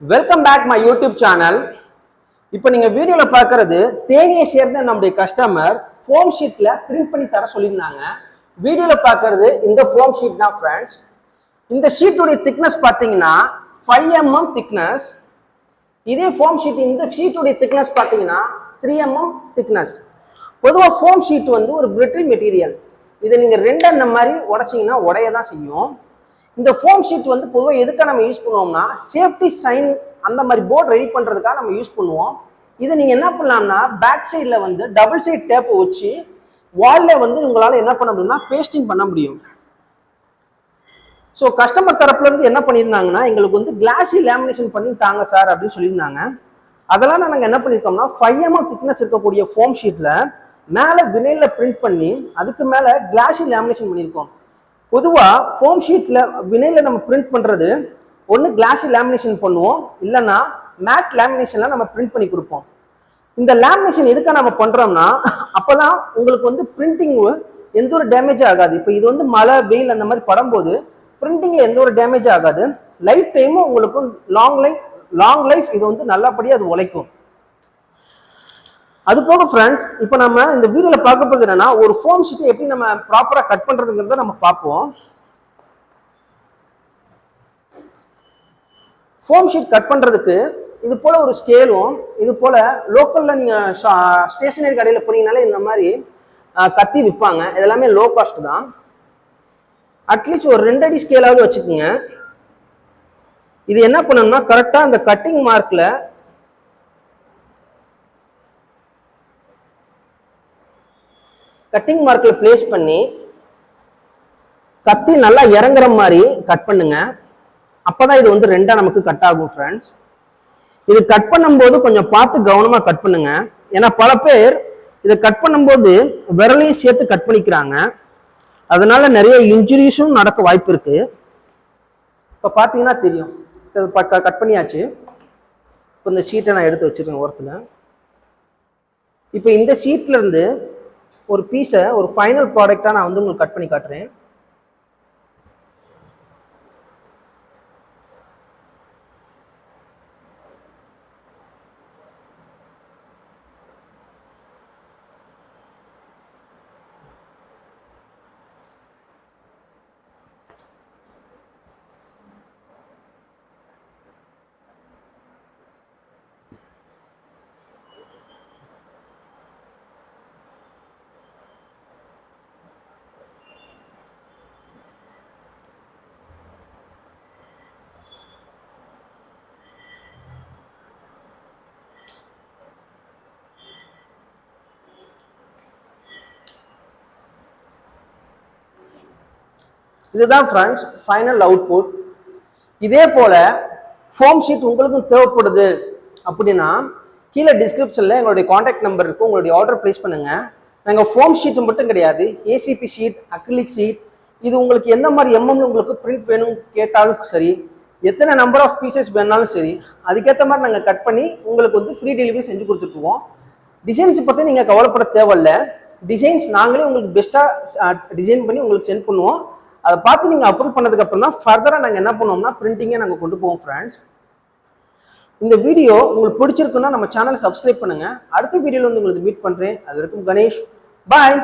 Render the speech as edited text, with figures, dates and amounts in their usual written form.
Welcome back my YouTube channel. இப்போ நீங்க வீடியோல பார்க்கறது தேனியை சேர்ந்த நம்முடைய கஸ்டமர் ஃபோம் ஷீட்ல பிரிண்ட் பண்ணி தர சொல்லியிருந்தாங்க. வீடியோல பார்க்கறது இந்த ஃபோம் ஷீட் தான் ஃப்ரெண்ட்ஸ். இந்த ஷீட்டுடைய திக்னஸ் பார்த்தீங்கன்னா 5 mm திக்னஸ். இதே ஃபோம் ஷீட் இந்த ஷீட்டுடைய திக்னஸ் பார்த்தீங்கன்னா 3 mm திக்னஸ். பொதுவாக ஃபோம் ஷீட் வந்து ஒரு பிரிட்டில் மெட்டீரியல். இதை நீங்க ரெண்டு அந்த மாதிரி உடைச்சிங்கன்னா உடைய தான் செய்யும். இந்த ஃபோம் ஷீட் வந்து பொதுவாக எதுக்காக நம்ம யூஸ் பண்ணுவோம்னா சேஃப்டி சைன் அந்த மாதிரி போர்டு ரெடி பண்ணுறதுக்காக நம்ம யூஸ் பண்ணுவோம். இதை நீங்கள் என்ன பண்ணலாம்னா பேக் சைடில் வந்து டபுள் சைட் டேப்பை வச்சு வாலில் வந்து உங்களால் என்ன பண்ண முடியும்னா பேஸ்டிங் பண்ண முடியும். ஸோ கஸ்டமர் தரப்புலேருந்து என்ன பண்ணியிருந்தாங்கன்னா எங்களுக்கு வந்து கிளாஸி லேமினேஷன் பண்ணி தாங்க சார் அப்படின்னு சொல்லியிருந்தாங்க. அதெல்லாம் நாங்கள் என்ன பண்ணியிருக்கோம்னா 5 mm திக்னஸ் இருக்கக்கூடிய ஃபோம் ஷீட்டில் மேலே வினைலில் பிரிண்ட் பண்ணி அதுக்கு மேலே கிளாஸி லேமினேஷன் பண்ணியிருக்கோம். பொதுவாக ஃபோம் ஷீட்டில் வினைலில் நம்ம பிரிண்ட் பண்ணுறது ஒன்று கிளாஸி லேமினேஷன் பண்ணுவோம், இல்லைன்னா மேட் லேமினேஷனில் நம்ம பிரிண்ட் பண்ணி கொடுப்போம். இந்த லேமினேஷன் எதுக்காக நம்ம பண்ணுறோம்னா அப்போ தான் உங்களுக்கு வந்து பிரிண்டிங் எந்த ஒரு டேமேஜும் ஆகாது. இப்போ இது வந்து மழை வெயில் அந்த மாதிரி படும்போது பிரிண்டிங்கில் எந்த ஒரு டேமேஜும் ஆகாது. லைஃப் டைமும் உங்களுக்கு லாங் லைஃப் இது வந்து நல்லபடியாக அது உழைக்கும். அது போக ஃப்ரெண்ட்ஸ், இப்போ நம்ம இந்த வீடியோவில் பார்க்க போகிறது என்னன்னா ஒரு ஃபோம் ஷீட்டை எப்படி நம்ம ப்ராப்பராக கட் பண்ணுறதுங்கிறத நம்ம பார்ப்போம். ஃபோம் ஷீட் கட் பண்ணுறதுக்கு இது போல ஒரு ஸ்கேலும் இது போல லோக்கலில் நீங்கள் ஸ்டேஷனரி கடையில் போனீங்கனாலே இந்த மாதிரி கத்தி விற்பாங்க. இதெல்லாமே லோ காஸ்ட் தான். அட்லீஸ்ட் ஒரு 2 அடி ஸ்கேலாவது வச்சுக்கோங்க. இது என்ன பண்ணணும்னா கரெக்டாக அந்த கட்டிங் மார்க்கில் பிளேஸ் பண்ணி கத்தி நல்லா இறங்குற மாதிரி கட் பண்ணுங்க. அப்பதான் இது வந்து 2ஆ நமக்கு கட் ஆகும் ஃப்ரெண்ட்ஸ். இது கட் பண்ணும்போது கொஞ்சம் பார்த்து கவனமா கட் பண்ணுங்க. ஏன்னா பல பேர் இதை கட் பண்ணும்போது விரலையும் சேர்த்து கட் பண்ணிக்கிறாங்க. அதனால நிறைய இன்ஜுரிஸும் நடக்க வாய்ப்பு இருக்கு. இப்ப பாத்தீங்கன்னா தெரியும், கட் பண்ணியாச்சு. இப்போ இந்த ஷீட்டை நான் எடுத்து வச்சிருக்கேன் ஓரத்துல. இப்போ இந்த ஷீட்ல இருந்து ஒரு பீஸை ஒரு ஃபைனல் ப்ராடக்டா நான் வந்து உங்களுக்கு கட் பண்ணி காட்டுறேன். இதுதான் ஃப்ரெண்ட்ஸ் ஃபைனல் அவுட்புட். இதே போல ஃபோம் ஷீட் உங்களுக்கும் தேவைப்படுது அப்படின்னா கீழே டிஸ்கிரிப்ஷனில் எங்களுடைய காண்டாக்ட் நம்பர் இருக்கும். உங்களுடைய ஆர்டர் பிளேஸ் பண்ணுங்க. நாங்கள் ஃபோம் ஷீட்டு மட்டும் கிடையாது, ஏசிபி ஷீட், அக்ரிலிக் ஷீட், இது உங்களுக்கு எந்த மாதிரி எம்எம்ல உங்களுக்கு பிரிண்ட் வேணும் கேட்டாலும் சரி, எத்தனை நம்பர் ஆஃப் பீசஸ் வேணாலும் சரி, அதுக்கேற்ற மாதிரி நாங்கள் கட் பண்ணி உங்களுக்கு வந்து ஃப்ரீ டெலிவரி செஞ்சு கொடுத்துட்ருவோம். டிசைன்ஸ் பற்றி நீங்கள் கவலைப்பட தேவையில்லை. டிசைன்ஸ் நாங்களே உங்களுக்கு பெஸ்ட்டாக டிசைன் பண்ணி உங்களுக்கு சென்ட் பண்ணுவோம். அதை பார்த்து நீங்கள் அப்ரூவ் பண்ணதுக்கு அப்புறம் தான் ஃபர்தராக நாங்கள் என்ன பண்ணுவோம்னா பிரிண்டிங்கே நாங்கள் கொண்டு போவோம் ஃப்ரெண்ட்ஸ். இந்த வீடியோ உங்களுக்கு பிடிச்சிருக்குன்னா நம்ம சேனலை சப்ஸ்கிரைப் பண்ணுங்க. அடுத்த வீடியோவில் வந்து உங்களுக்கு மீட் பண்ணுறேன். அது வரைக்கும் கணேஷ், பாய்.